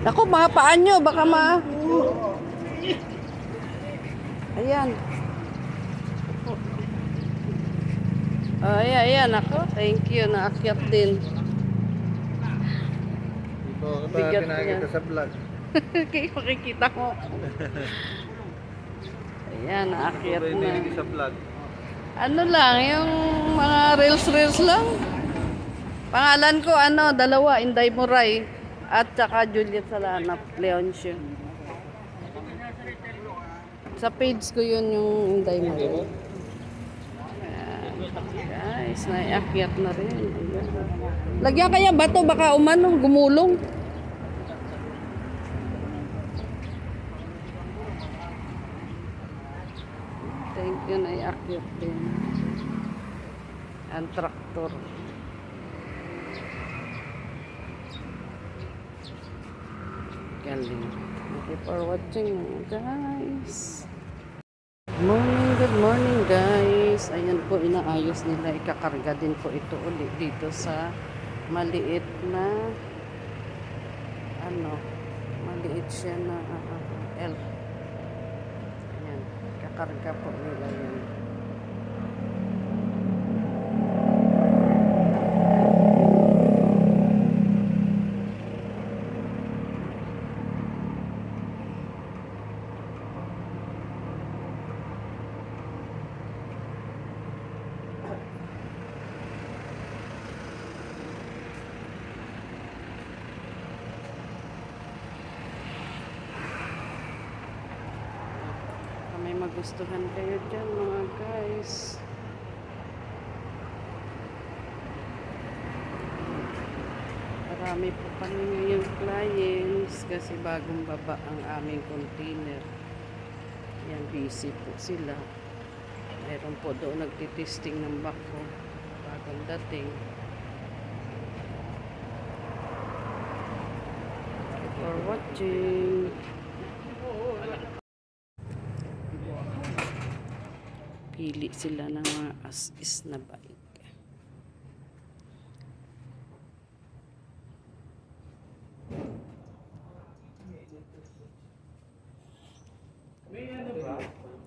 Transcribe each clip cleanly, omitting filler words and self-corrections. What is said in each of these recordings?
Naku, mga paan nyo, baka Ayan. Ayan, ako. Thank you, naakyat din. Ito ba Bigat pinakita yan. sa vlog? Kaya makikita mo. Ayan, naakyat Ito ba na. yung sa vlog? Ano lang, yung mga reels lang. Pangalan ko, dalawa, Inday Moray. At saka Juliet Salanap, Leoncio. Sa page ko yun yung Inday Moray. Guys, naiakyat na rin. Ayan. Lagyan kaya bato, baka gumulong. Thank you, naiakyat din. Ang traktor. Galing. Thank you for watching, guys. Good morning guys. Ayan po, inaayos nila. Ikakarga din po ito ulit dito sa maliit na maliit siya na elf. Ayan, ikakarga po nila yan. May magustuhan kayo dyan mga guys. Marami po kami ngayong clients kasi bagong baba ang aming container. Yan, busy po sila. Mayroon po doon nagtitesting ng bako. Bagong dating. Thank you for watching. Pili sila ng mga as-is na bike.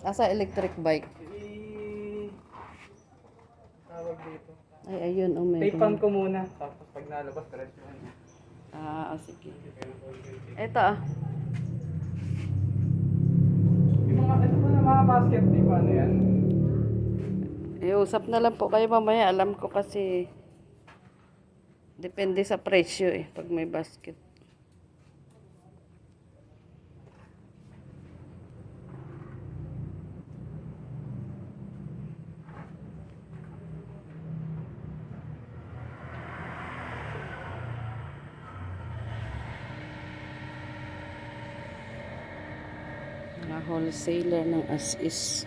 Asa electric bike? Tawag dito. Ay, ayun. Tapan Meron. ko muna. Tapos pag nalabas, diretso niya. Sige. Ito Yung mga, ito po na mga basket, di ba? Ano yan? Usap na lang po kayo mamaya. Alam ko kasi depende sa presyo pag may basket. Mga wholesaler ng as-is.